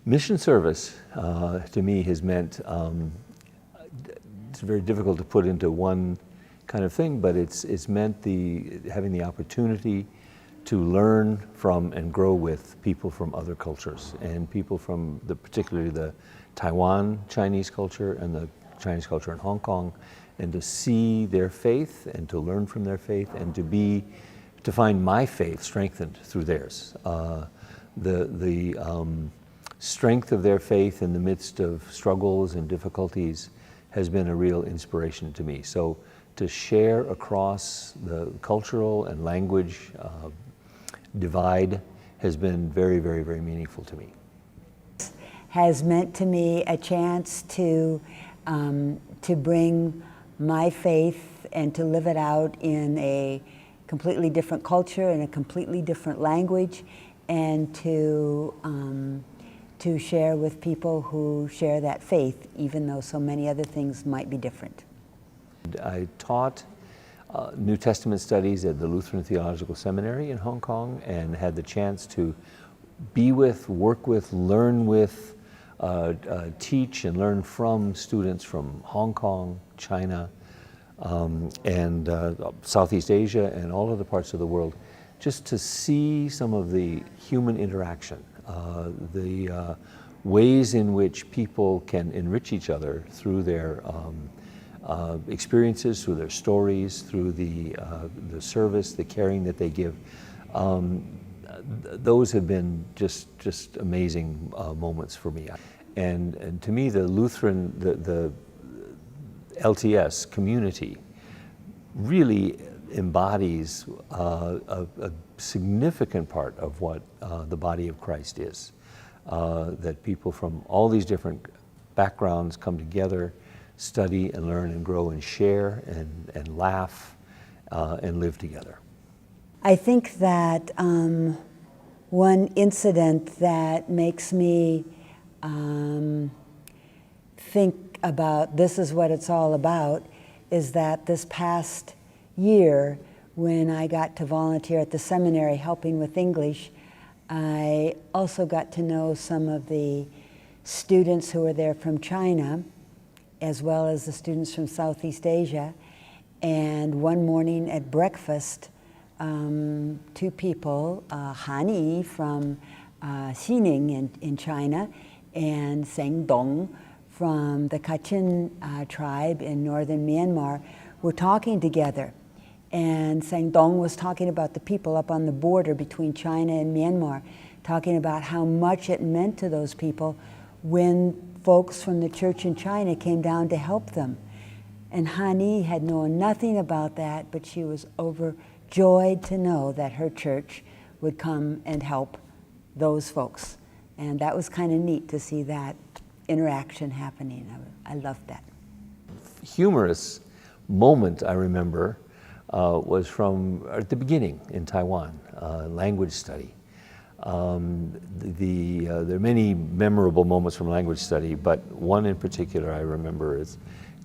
Mission service to me has meant, it's very difficult to put into one kind of thing, but it's meant having the opportunity to learn from and grow with people from other cultures, and people from particularly the Taiwan Chinese culture and the Chinese culture in Hong Kong, and to see their faith and to learn from their faith and to find my faith strengthened through theirs. The strength of their faith in the midst of struggles and difficulties has been a real inspiration to me. So to share across the cultural and language divide has been very, very, very meaningful to me. Has meant to me a chance to bring my faith and to live it out in a completely different culture and a completely different language, and to share with people who share that faith, even though so many other things might be different. I taught New Testament studies at the Lutheran Theological Seminary in Hong Kong, and had the chance to be with, work with, learn with, teach and learn from students from Hong Kong, China, and Southeast Asia and all other parts of the world, just to see some of the human interaction, the ways in which people can enrich each other through their experiences, through their stories, through the service, the caring that they give. Those have been just amazing moments for me. And to me, the Lutheran, the LTS community really embodies a significant part of what the body of Christ is. That people from all these different backgrounds come together, study and learn and grow and share and laugh and live together. I think that one incident that makes me think about this is what it's all about is that this past year, when I got to volunteer at the seminary helping with English, I also got to know some of the students who were there from China, as well as the students from Southeast Asia. And one morning at breakfast, two people, Han Yi from Xining in China, and Seng Dong from the Kachin tribe in northern Myanmar, were talking together. And Seng Dong was talking about the people up on the border between China and Myanmar, talking about how much it meant to those people when folks from the church in China came down to help them. And Han Yi had known nothing about that, but she was overjoyed to know that her church would come and help those folks. And that was kind of neat to see that interaction happening. I loved that. Humorous moment I remember was from at the beginning in Taiwan, language study. There are many memorable moments from language study, but one in particular I remember is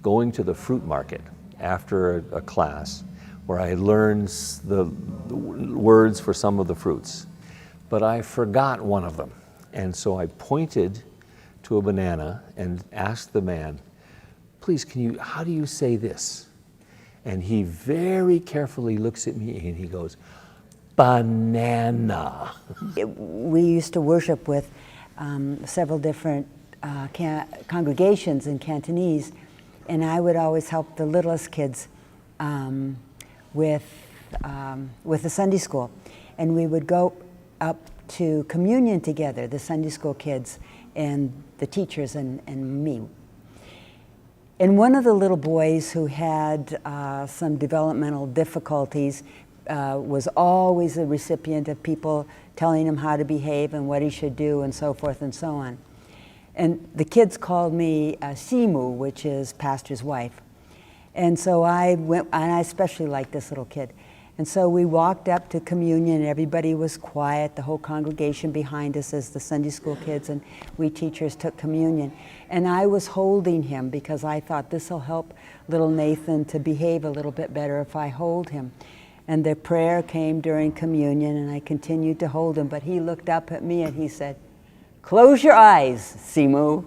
going to the fruit market after a class where I learned the words for some of the fruits, but I forgot one of them. And so I pointed to a banana and asked the man, please, how do you say this? And he very carefully looks at me and he goes, banana. We used to worship with several different congregations in Cantonese, and I would always help the littlest kids with the Sunday school. And we would go up to communion together, the Sunday school kids and the teachers and me. And one of the little boys who had some developmental difficulties was always the recipient of people telling him how to behave and what he should do and so forth and so on. And the kids called me Simu, which is pastor's wife. And so I went, and I especially liked this little kid. And so we walked up to communion, and everybody was quiet, the whole congregation behind us as the Sunday school kids, and we teachers took communion. And I was holding him because I thought this will help little Nathan to behave a little bit better if I hold him. And the prayer came during communion, and I continued to hold him, but he looked up at me and he said, Close your eyes, Simu.